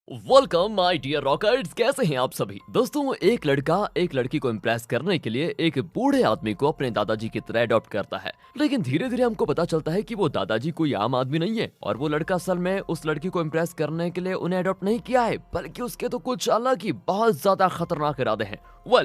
Welcome my dear rockers. कैसे हैं आप सभी दोस्तों। एक लड़का एक लड़की को इम्प्रेस करने के लिए एक बूढ़े आदमी को अपने दादाजी की तरह अडॉप्ट करता है, लेकिन धीरे धीरे हमको पता चलता है कि वो दादाजी कोई आम आदमी नहीं है और वो लड़का असल में उस लड़की को इम्प्रेस करने के लिए उन्हें अडॉप्ट नहीं किया है, बल्कि उसके तो कुछ अलग ही बहुत ज्यादा खतरनाक इरादे हैं।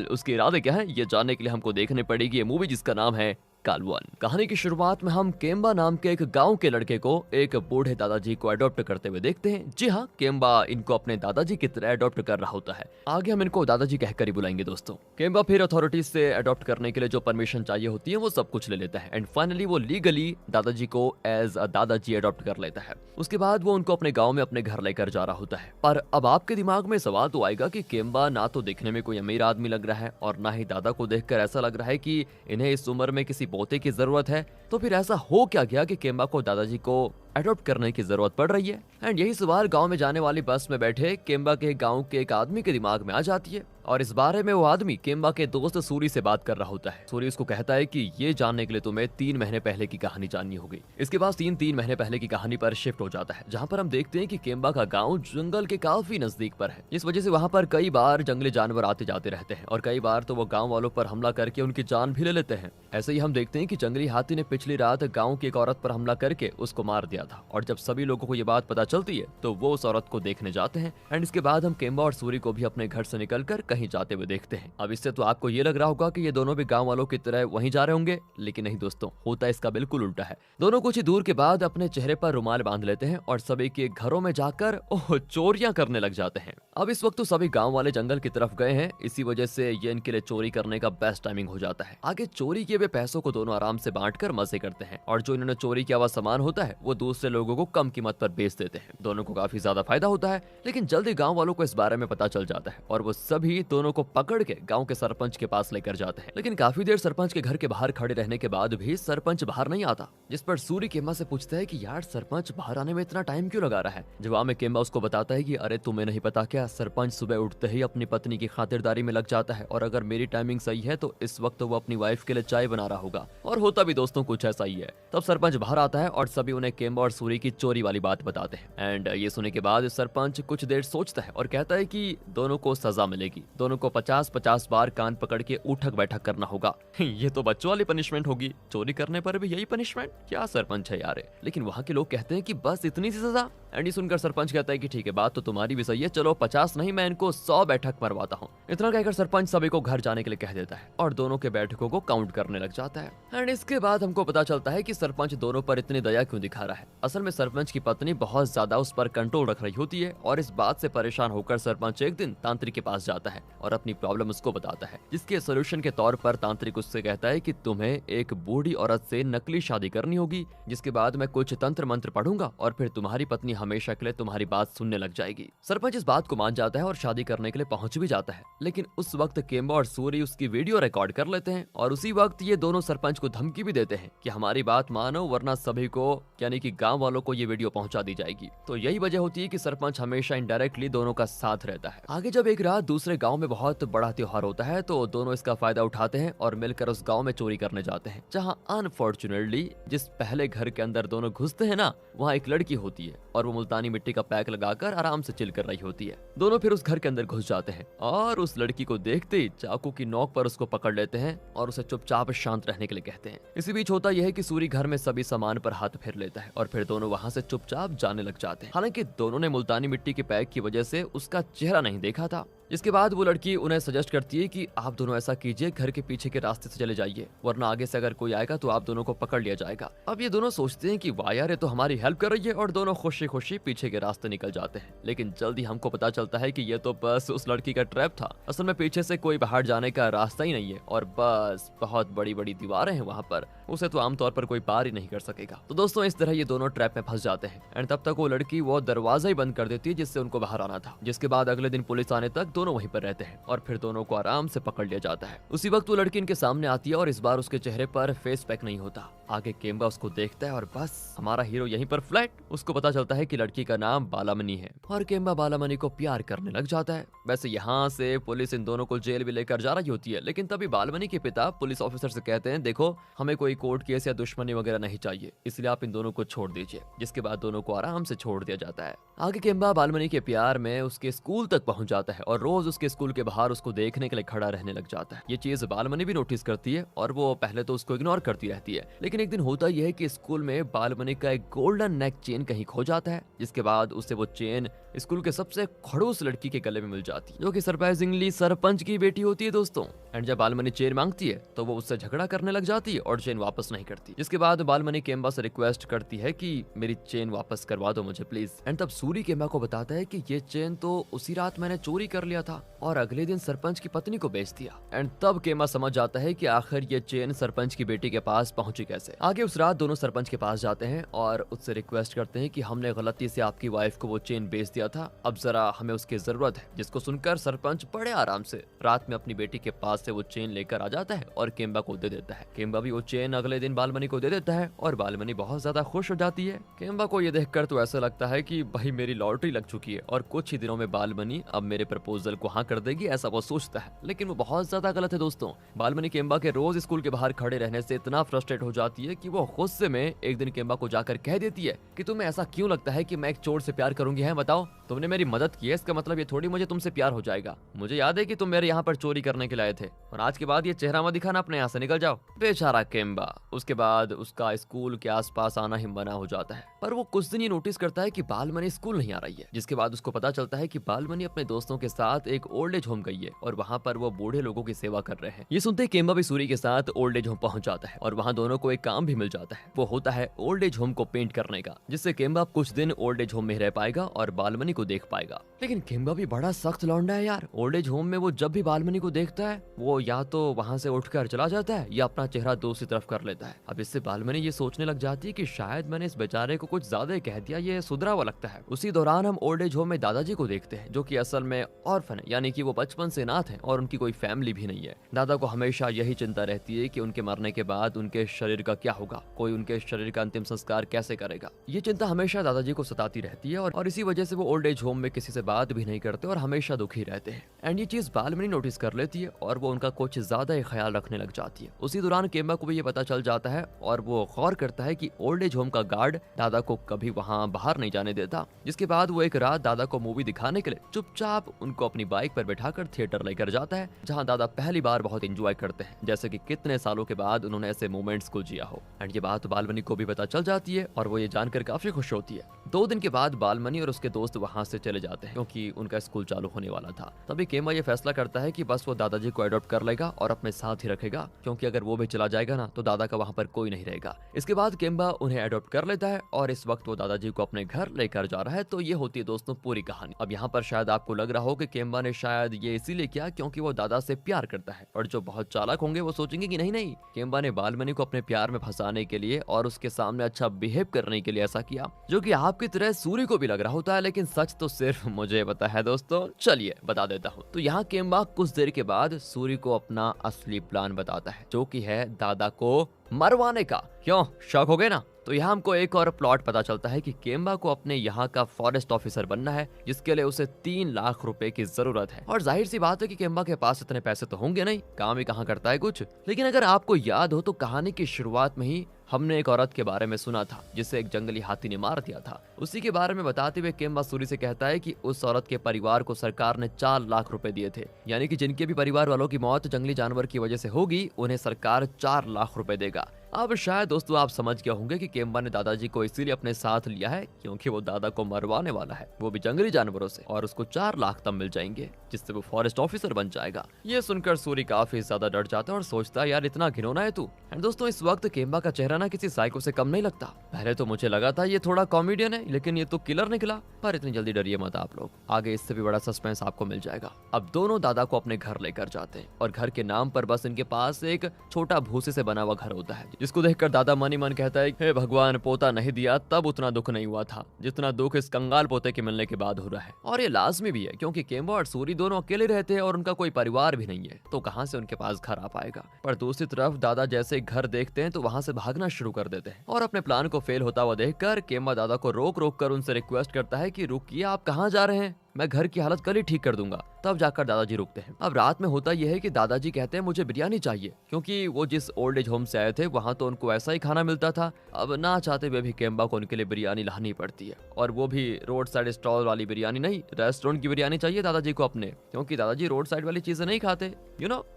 उसके इरादे क्या हैं ये जानने के लिए हमको देखने पड़ेगी ये मूवी जिसका नाम है कालवन। कहानी की शुरुआत में हम केम्बा नाम के एक गांव के लड़के को एक बूढ़े दादाजी को अडॉप्ट करते हुए देखते हैं। जी हाँ, केम्बा इनको अपने दादाजी की तरह अडॉप्ट कर रहा होता है। आगे हम इनको दादाजी कहकर ही बुलाएंगे दोस्तों। केम्बा फिर अथॉरिटीज से अडॉप्ट करने के लिए जो परमिशन चाहिए होती है वो सब कुछ ले लेता है एंड फाइनली वो लीगली दादाजी को एज अ दादाजी अडॉप्ट कर लेता है। उसके बाद वो उनको अपने गाँव में अपने घर लेकर जा रहा होता है। पर अब आपके दिमाग में सवाल तो आएगा कि केम्बा ना तो दिखने में कोई अमीर आदमी लग रहा है और ना ही दादा को देखकर ऐसा लग रहा है कि इन्हें इस उम्र में किसी पोते की जरूरत है। तो फिर ऐसा हो क्या गया कि केम्बा को दादाजी को अडॉप्ट करने की जरूरत पड़ रही है। एंड यही सवाल गांव में जाने वाली बस में बैठे केम्बा के गांव के एक आदमी के दिमाग में आ जाती है और इस बारे में वो आदमी केम्बा के दोस्त सूरी से बात कर रहा होता है। सूरी उसको कहता है कि ये जानने के लिए तुम्हें 3 महीने पहले की कहानी जाननी होगी। इसके बाद तीन महीने पहले की कहानी पर शिफ्ट हो जाता है, जहाँ पर हम देखते हैं कि केम्बा का गाँव जंगल के काफी नजदीक पर है। इस वजह से वहाँ पर कई बार जंगली जानवर आते जाते रहते हैं और कई बार तो वो गाँव वालों पर हमला करके उनकी जान भी ले लेते हैं। ऐसे ही हम देखते हैं कि जंगली हाथी ने पिछली रात गाँव की एक औरत पर हमला करके उसको मार दिया था और जब सभी लोगों को ये बात पता चलती है तो वो उस औरत को देखने जाते हैं। एंड इसके बाद हम केम्बा और सूरी को भी अपने घर से निकलकर कहीं जाते हुए देखते हैं। अब इससे तो आपको ये लग रहा होगा कि ये दोनों भी गांव वालों की तरह वहीं जा रहे होंगे, लेकिन नहीं दोस्तों, होता इसका बिल्कुल उल्टा है। दोनों कुछ ही दूर के बाद अपने चेहरे पर रुमाल बांध लेते हैं और सभी के घरों में जाकर चोरियां करने लग जाते हैं। अब इस वक्त तो सभी गांव वाले जंगल की तरफ गए हैं, इसी वजह से ये इनके लिए चोरी करने का बेस्ट टाइमिंग हो जाता है। आगे चोरी किए हुए पैसों को दोनों आराम से बांटकर मजे करते हैं और जो इन्होंने चोरी किया हुआ सामान होता है वो दूसरे लोगों को कम कीमत पर बेच देते हैं। दोनों को काफी ज्यादा फायदा होता है, लेकिन जल्दी गांव वालों को इस बारे में पता चल जाता है और वो सभी दोनों को पकड़ के गांव के सरपंच के पास लेकर जाते हैं। लेकिन काफी देर सरपंच के घर के बाहर खड़े रहने के बाद भी सरपंच बाहर नहीं आता, जिस पर सूरी केम्बा से पूछता है कि यार सरपंच बाहर आने में इतना टाइम क्यों लगा रहा है। जवाब में केम्बा उसको बताता है कि अरे तुम्हें नहीं पता क्या, सरपंच सुबह उठते ही अपनी पत्नी की खातिरदारी में लग जाता है और अगर मेरी टाइमिंग सही है तो इस वक्त वो अपनी वाइफ के लिए चाय बना रहा होगा। और होता भी दोस्तों कुछ ऐसा ही है। तब सरपंच बाहर आता है और सभी उन्हें केम्बा और सूरी की चोरी वाली बात बताते हैं। एंड ये सुनने के बाद सरपंच कुछ देर सोचता है और कहता है कि दोनों को सजा मिलेगी, दोनों को 50-50 बार कान पकड़ के उठक बैठक करना होगा। ये तो बच्चों वाली पनिशमेंट होगी, चोरी करने पर भी यही पनिशमेंट, क्या सरपंच है यार। लेकिन वहाँ के लोग कहते हैं कि बस इतनी सी सजा। एंड ये सुनकर सरपंच कहता है कि ठीक है, बात तो तुम्हारी भी सही है, चलो 50 नहीं मैं इनको 100 बैठक मरवाता हूँ। इतना कहकर सरपंच सभी को घर जाने के लिए कह देता है और दोनों के बैठकों को काउंट करने लग जाता है। एंड इसके बाद हमको पता चलता है कि सरपंच दोनों पर इतनी दया क्यों दिखा रहा है। असल में सरपंच की पत्नी बहुत ज्यादा उस पर कंट्रोल रख रही होती है और इस बात से परेशान होकर सरपंच एक दिन तांत्रिक के पास जाता है और अपनी प्रॉब्लम उसको बताता है, जिसके सोल्यूशन के तौर पर तांत्रिक उससे कहता है कि तुम्हें एक बूढ़ी औरत से नकली शादी करनी होगी, जिसके बाद मैं कुछ तंत्र मंत्र पढ़ूंगा और फिर तुम्हारी पत्नी हमेशा के लिए तुम्हारी बात सुनने लग जाएगी। सरपंच इस बात को मान जाता है और शादी करने के लिए पहुंच भी जाता है, लेकिन उस वक्त केम्बा और सूरी उसकी वीडियो रिकॉर्ड कर लेते हैं और उसी वक्त ये दोनों सरपंच को धमकी भी देते हैं कि हमारी बात मानो वरना सभी को यानी कि गांव वालों को ये वीडियो पहुंचा दी जाएगी। तो यही वजह होती है कि सरपंच हमेशा इनडायरेक्टली दोनों का साथ रहता है। आगे जब एक रात दूसरे गांव में बहुत बड़ा त्योहार होता है तो दोनों इसका फायदा उठाते हैं और मिलकर उस गांव में चोरी करने जाते हैं, जहां अनफॉर्चुनेटली जिस पहले घर के अंदर दोनों घुसते हैं ना, वहाँ एक लड़की होती है और वो मुल्तानी मिट्टी का पैक लगाकर आराम से चिल कर रही होती है। दोनों फिर उस घर के अंदर घुस जाते हैं और उस लड़की को देखते ही चाकू की नोक पर उसको पकड़ लेते हैं और उसे चुपचाप शांत रहने के लिए कहते हैं। इसी बीच होता यह है कि सूरी घर में सभी सामान पर हाथ फेर लेता है और फिर दोनों वहाँ से चुपचाप जाने लग जाते हैं। हालांकि दोनों ने मुल्तानी मिट्टी के पैक की वजह से उसका चेहरा नहीं देखा था। इसके बाद वो लड़की उन्हें सजेस्ट करती है कि आप दोनों ऐसा कीजिए, घर के पीछे के रास्ते से चले जाइए, वरना आगे से अगर कोई आएगा तो आप दोनों को पकड़ लिया जाएगा। अब ये दोनों सोचते हैं कि वाह यार, ये तो हमारी हेल्प कर रही है और दोनों खुशी खुशी पीछे के रास्ते निकल जाते हैं। लेकिन जल्दी हमको पता चलता है कि ये तो बस उस लड़की का ट्रैप था। असल में पीछे से कोई बाहर जाने का रास्ता ही नहीं है और बस बहुत बड़ी बड़ी दीवारें हैं वहाँ पर, उसे तो आमतौर पर कोई पार ही नहीं कर सकेगा। तो दोस्तों इस तरह ये दोनों ट्रैप में फंस जाते हैं एंड तब तक वो लड़की वो दरवाजा ही बंद कर देती है जिससे उनको बाहर आना था। जिसके बाद अगले दिन पुलिस आने तक दोनों वहीं पर रहते हैं और फिर दोनों को आराम से पकड़ लिया जाता है। उसी वक्त वो लड़की इनके सामने आती है और इस बार उसके चेहरे पर फेस पैक नहीं होता। आगे केम्बा उसको देखता है और बस हमारा हीरो यहीं पर फ्लैट। उसको पता चलता है कि लड़की का नाम बालामणि है और केम्बा बालामणि को प्यार करने लग जाता है। वैसे यहाँ से पुलिस इन दोनों को जेल भी लेकर जा रही होती है, लेकिन तभी बालामणि के पिता पुलिस ऑफिसर से कहते हैं, देखो हमें कोई कोर्ट केस या दुश्मनी वगैरह नहीं चाहिए, इसलिए आप इन दोनों को छोड़ दीजिए। जिसके बाद दोनों को आराम से छोड़ दिया जाता है। आगे केम्बा बालामणि के प्यार में उसके स्कूल तक पहुंच जाता है और रोज उसके स्कूल के बाहर उसको देखने के लिए खड़ा रहने लग जाता है। ये चीज बालामणि भी नोटिस करती है और वो पहले तो उसको इग्नोर करती रहती है, लेकिन एक दिन होता यह है कि स्कूल में बालामणि का एक गोल्डन नेक चेन कहीं खो जाता है। जिसके बाद उसे वो चेन स्कूल के सबसे खड़ूस लड़की के गले में मिल जाती है, जो कि सरप्राइजिंगली सरपंच की बेटी होती है दोस्तों। एंड जब बालामणि चेन मांगती है तो वो उससे झगड़ा करने लग जाती है और चेन वापस नहीं करती। जिसके बाद बालामणि केम्बा से रिक्वेस्ट करती है कि मेरी चेन वापस करवा दो मुझे प्लीज। एंड तब सूरी केम्बा को बताता है कि ये चेन तो उसी रात मैंने चोरी कर लिया था और अगले दिन सरपंच की पत्नी को बेच दिया। एंड तब केम्बा समझ जाता है कि आखिर ये चेन सरपंच की बेटी के पास पहुंची कैसे। आगे उस रात दोनों सरपंच के पास जाते हैं और उससे रिक्वेस्ट करते हैं कि हमने गलती से आपकी वाइफ को वो चेन बेच दिया था, अब जरा हमें उसकी जरूरत है। जिसको सुनकर सरपंच बड़े आराम से रात में अपनी बेटी के पास से वो चेन लेकर आ जाता है और केम्बा को दे देता है। केम्बा भी वो चेन अगले दिन बालामणि को दे देता है और बालामणि बहुत ज्यादा खुश हो जाती है। केम्बा को ये देखकर तो ऐसा लगता है कि भाई मेरी लॉटरी लग चुकी है और कुछ ही दिनों में बालामणि अब मेरे प्रपोजल को हाँ कर देगी, ऐसा वो सोचता है। लेकिन वो बहुत ज्यादा गलत है दोस्तों। बालामणि केम्बा के रोज स्कूल के बाहर खड़े रहने से इतना फ्रस्ट्रेट हो जाती है कि वो गुस्से में एक दिन केम्बा को जाकर कह देती है कि तुम्हें ऐसा क्यों लगता है कि मैं एक चोर से प्यार करूंगी, है बताओ। तुमने मेरी मदद की है, इसका मतलब ये थोड़ी मुझे तुमसे प्यार हो जाएगा। मुझे याद है कि तुम मेरे यहाँ पर चोरी करने के लाए थे और आज के बाद ये चेहरा मत दिखाना, अपने यहाँ से निकल जाओ। बेचारा केम्बा। उसके बाद उसका स्कूल के आसपास आना ही मना हो जाता है, पर वो कुछ दिन ये नोटिस करता है कि बालामणि स्कूल नहीं आ रही है। जिसके बाद उसको पता चलता है कि बालामणि अपने दोस्तों के साथ एक ओल्ड एज होम गई है और वहाँ पर वो बूढ़े लोगों की सेवा कर रहे हैं। ये सुनते ही केम्बा भी सूरी के साथ ओल्ड एज होम पहुंच जाता है और वहाँ दोनों को एक काम भी मिल जाता है। वो होता है ओल्ड एज होम को पेंट करने का, जिससे केम्बा कुछ दिन ओल्ड एज होम में रह पाएगा और बालामणि को देख पाएगा। लेकिन केम्बा भी बड़ा सख्त लौंडा है यार। ओल्ड एज होम में वो जब भी बालामणि को देखता है वो या तो वहाँ से उठकर चला जाता है या अपना चेहरा दूसरी तरफ कर लेता है। अब इससे बालामणि ये सोचने लग जाती है कि शायद मैंने इस बेचारे को कुछ ज्यादा ही कह दिया, ये सुधरा हुआ लगता है। उसी दौरान हम ओल्ड एज होम में दादाजी को देखते हैं, जो कि असल में ऑर्फन है, यानी कि वो बचपन से अनाथ हैं और उनकी कोई फैमिली भी नहीं है। दादा को हमेशा यही चिंता रहती है कि उनके मरने के बाद उनके शरीर का क्या होगा, कोई उनके शरीर का अंतिम संस्कार कैसे करेगा। ये चिंता हमेशा दादाजी को सताती रहती है और इसी वजह से वो ओल्ड एज होम में किसी से बात भी नहीं करते और हमेशा दुखी रहते हैं। एंड ये चीज बालामणि नोटिस कर लेती है और वो उनका कुछ ज्यादा ही ख्याल रखने लग जाती है। उसी दौरान केम्बा को भी ये पता चल जाता है और वो गौर करता है कि ओल्ड एज होम का गार्ड दादा को कभी वहाँ बाहर नहीं जाने देता। जिसके बाद वो एक रात दादा को मूवी दिखाने के लिए चुपचाप उनको अपनी बाइक पर बैठाकर थिएटर लेकर जाता है, जहाँ दादा पहली बार बहुत एंजॉय करते हैं, जैसे कि कितने सालों के बाद उन्होंने ऐसे मोमेंट्स को जिया हो। एंड ये बात बालामणि को भी पता चल जाती है और वो ये जानकर काफी खुश होती है। 2 दिन के बाद बालामणि और उसके दोस्त वहाँ से चले जाते हैं क्योंकि उनका स्कूल चालू होने वाला था। तभी केम्बा ये फैसला करता है कि बस वो दादाजी को अडॉप्ट कर लेगा और अपने साथ ही रखेगा, क्योंकि अगर वो भी चला जाएगा ना तो दादा का वहाँ पर कोई नहीं रहेगा। इसके बाद केम्बा उन्हें अडॉप्ट कर लेता है और इस वक्त वो दादाजी को अपने घर लेकर जा रहा है। तो ये होती है दोस्तों पूरी कहानी। अब यहाँ पर शायद आपको लग रहा हो कि केम्बा ने शायद ये इसीलिए किया क्योंकि वो दादा से प्यार करता है, और जो बहुत चालाक होंगे वो सोचेंगे कि नहीं नहीं, केम्बा ने बालामणि को अपने प्यार में फंसाने के लिए और उसके सामने अच्छा बिहेव करने के लिए ऐसा किया, जो कि आपकी तरह सूरी को भी लग रहा होता है, लेकिन सच तो सिर्फ मुझे पता है दोस्तों। चलिए बता देता हूँ। तो यहाँ केम्बा कुछ देर के बाद सूरी को अपना असली प्लान बताता है, जो कि है दादा को मरवाने का। क्यों, शौक हो गए ना? तो यहाँ हमको एक और प्लॉट पता चलता है कि केम्बा को अपने यहाँ का फॉरेस्ट ऑफिसर बनना है, जिसके लिए उसे 3 लाख रुपए की जरूरत है। और जाहिर सी बात है कि केम्बा के पास इतने पैसे तो होंगे नहीं, काम ही कहाँ करता है कुछ। लेकिन अगर आपको याद हो तो कहानी की शुरुआत में ही हमने एक औरत के बारे में सुना था जिसे एक जंगली हाथी ने मार दिया था। उसी के बारे में बताते हुए केम्बा सूरी से कहता है कि उस औरत के परिवार को सरकार ने 4 लाख रुपए दिए थे, यानी कि जिनके भी परिवार वालों की मौत जंगली जानवर की वजह से होगी उन्हें सरकार 4 लाख रुपए देगा। अब शायद दोस्तों आप समझ गए होंगे कि केम्बा ने दादाजी को इसीलिए अपने साथ लिया है क्योंकि वो दादा को मरवाने वाला है, वो भी जंगली जानवरों से, और उसको 4 लाख तब मिल जाएंगे जिससे वो फॉरेस्ट ऑफिसर बन जाएगा। ये सुनकर सूरी काफी ज्यादा डर जाता है और सोचता है यार इतना घिनौना है तू। एंड दोस्तों इस वक्त केम्बा का चेहरा ना किसी साइको से कम नहीं लगता। पहले तो मुझे लगा था ये थोड़ा कॉमेडियन है, लेकिन ये तो किलर निकला। पर इतनी जल्दी डरिए मत आप लोग, आगे इससे भी बड़ा सस्पेंस आपको मिल जाएगा। अब दोनों दादा को अपने घर लेकर जाते हैं और घर के नाम पर बस इनके पास एक छोटा भूसे से बना हुआ घर होता है, जिसको देखकर दादा मन ही मन कहता है, हे भगवान, पोता नहीं दिया तब उतना दुख नहीं हुआ था जितना दुख इस कंगाल पोते के मिलने के बाद हो रहा है। और ये लाजमी भी है क्योंकि केम्बा और सूरी दोनों अकेले रहते हैं और उनका कोई परिवार भी नहीं है, तो कहां से उनके पास घर आ पाएगा। पर दूसरी तरफ दादा जैसे घर देखते हैं तो वहां से भागना शुरू कर देते हैं और अपने प्लान को फेल होता हुआ देखकर केम्बा दादा को रोक रोक कर उनसे रिक्वेस्ट करता है कि रुकिए, आप कहाँ जा रहे हैं, मैं घर की हालत कल ही ठीक कर दूंगा। तब जाकर दादाजी रुकते हैं। अब रात में होता यह है कि दादाजी कहते हैं मुझे बिरयानी चाहिए, क्योंकि वो जिस ओल्ड एज होम से आए थे वहां तो उनको ऐसा ही खाना मिलता था। अब ना चाहते हुए भी केम्बा को उनके लिए बिरयानी लानी पड़ती है, और वो भी रोड साइड स्टॉल वाली बिरयानी नहीं, रेस्टोरेंट की बिरयानी चाहिए दादाजी को अपने, क्योंकि दादाजी रोड साइड वाली चीजें नहीं खाते।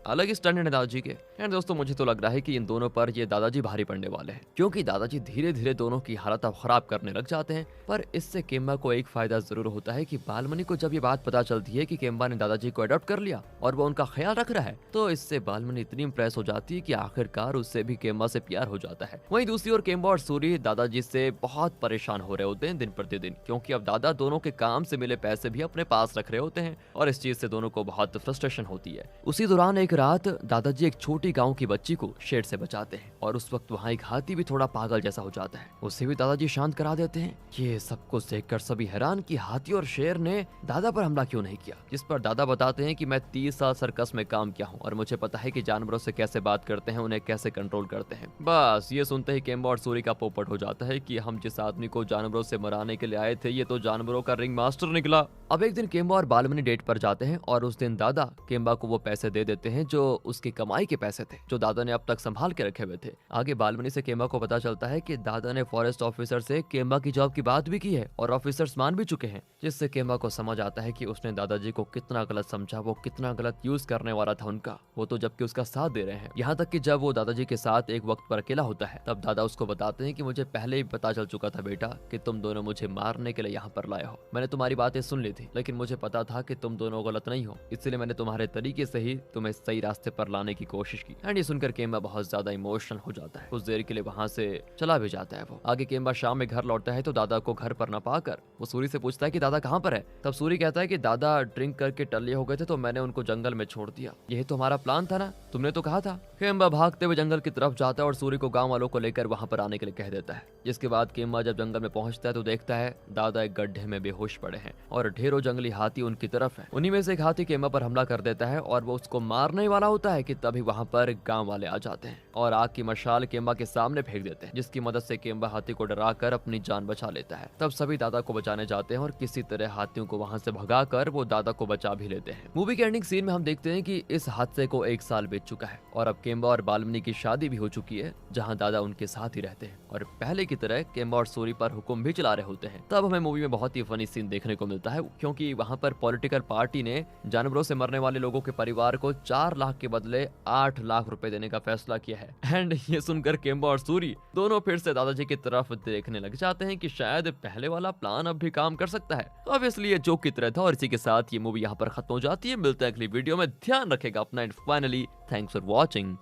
अलग ही स्टैंडर्ड है दादाजी के। एंड दोस्तों, मुझे तो लग रहा है कि इन दोनों पर ये दादाजी भारी पड़ने वाले हैं, क्योंकि दादाजी धीरे धीरे दोनों की हालत अब खराब करने लग जाते हैं। पर इससे केम्बा को एक फायदा जरूर होता है कि बालमणि को जब ये बात पता चलती है कि केम्बा ने दादाजी को अडॉप्ट कर लिया और वो उनका ख्याल रख रहा है, तो इससे बालमणि इतनी इंप्रेस हो जाती है कि आखिरकार उससे भी केम्बा से प्यार हो जाता है। वहीं दूसरी ओर केम्बा और सूरी दादाजी से बहुत परेशान हो रहे होते हैं दिन प्रतिदिन, क्योंकि अब दादा दोनों के काम से मिले पैसे भी अपने पास रख रहे होते हैं और इस चीज से दोनों को बहुत फ्रस्ट्रेशन होती है। उसी दौरान एक रात दादाजी एक छोटी गाँव की बच्ची को शेर से बचाते हैं और उस वक्त वहाँ एक हाथी भी थोड़ा पागल जैसा हो जाता है, उसे भी दादाजी शांत करा देते हैं। ये सब कुछ देखकर सभी हैरान कि हाथी और शेर ने दादा पर हमला क्यों नहीं किया, जिस पर दादा बताते हैं कि मैं 30 साल सर्कस में काम किया हूँ और मुझे पता है कि जानवरों से कैसे बात करते हैं, उन्हें कैसे कंट्रोल करते हैं। बस ये सुनते ही केम्बा और सूरी का पोपट हो जाता है कि हम जिस आदमी को जानवरों से मराने के लिए आए थे ये तो जानवरों का रिंग मास्टर निकला। अब एक दिन केम्बा और बालमणि डेट पर जाते हैं और उस दिन दादा केम्बा को वो पैसे दे देते हैं जो उसकी कमाई के पैसे थे, जो दादा ने अब तक संभाल के रखे हुए थे। आगे बालमणि से केम्बा को पता चलता है कि दादा ने फॉरेस्ट ऑफिसर से केम्बा की जॉब की बात भी की है और ऑफिसर्स मान भी चुके हैं, जिससे केम्बा को समझ आता है कि उसने दादाजी को कितना गलत समझा, वो कितना गलत यूज करने वाला था उनका, वो तो जबकि उसका साथ दे रहे हैं। यहाँ तक कि जब वो दादाजी के साथ एक वक्त पर अकेला होता है तब दादा उसको बताते हैं कि मुझे पहले ही पता चल चुका था बेटा कि तुम दोनों मुझे मारने के लिए यहाँ पर लाए हो। मैंने तुम्हारी बातें सुन ली थी, लेकिन मुझे पता था कि तुम दोनों गलत नहीं हो, इसलिए मैंने तुम्हारे तरीके से ही तुम्हें सही रास्ते पर लाने की कोशिश की। एंड ये सुनकर केम्बा बहुत ज्यादा इमोशनल हो जाता है, कुछ देर के लिए वहां से चला भी जाता है। वो आगे केम्बा शाम में घर लौटता है तो दादा को घर पर न पाकर वो सूरी से पूछता है कि दादा कहाँ पर है। तब सूरी कहता है कि दादा ड्रिंक करके टल्ले हो गए थे तो मैंने उनको जंगल में छोड़ दिया, यही तो हमारा प्लान था ना, तुमने तो कहा था। केम्बा भागते हुए जंगल की तरफ जाता है और सूरी को गांव वालों को लेकर वहां पर आने के लिए कह देता है। जिसके बाद केम्बा जब जंगल में पहुंचता है तो देखता है दादा एक गड्ढे में बेहोश पड़े हैं और ढेरों जंगली हाथी उनकी तरफ है। उन्हीं में से एक हाथी केम्बा पर हमला कर देता है और वो उसको मारने वाला होता है कि तभी वहां पर गांव वाले आ जाते हैं और आग की मशाल केम्बा के सामने फेंक देते हैं, जिसकी मदद से केम्बा हाथी को डराकर अपनी जान बचा लेता है। तब सभी दादा को बचाने जाते हैं और किसी तरह हाथियों को वहां से भगाकर वो दादा को बचा भी लेते हैं। मूवी के एंडिंग सीन में हम देखते हैं कि इस हादसे को 1 साल बीत चुका है और अब केम्बा और बालमणि की शादी भी हो चुकी है, जहां दादा उनके साथ ही रहते हैं और पहले की तरह केम्बा और सूरी पर हुक्म भी चला रहे होते हैं। तब हमें मूवी में बहुत ही फनी सीन देखने को मिलता है, क्योंकि वहां पर पॉलिटिकल पार्टी ने जानवरों से मरने वाले लोगों के परिवार को 4 लाख के बदले 8 लाख रुपए देने का फैसला किया है। एंड ये सुनकर केम्बा और सूरी दोनों फिर से दादाजी की तरफ देखने लग जाते हैं कि शायद पहले वाला प्लान अब भी काम कर सकता है। तो अब इसलिए जोक की तरह था और इसी के साथ ये मूवी यहाँ पर खत्म हो जाती है। मिलते हैं अगली वीडियो में, ध्यान रखेगा अपना and finally thanks for watching.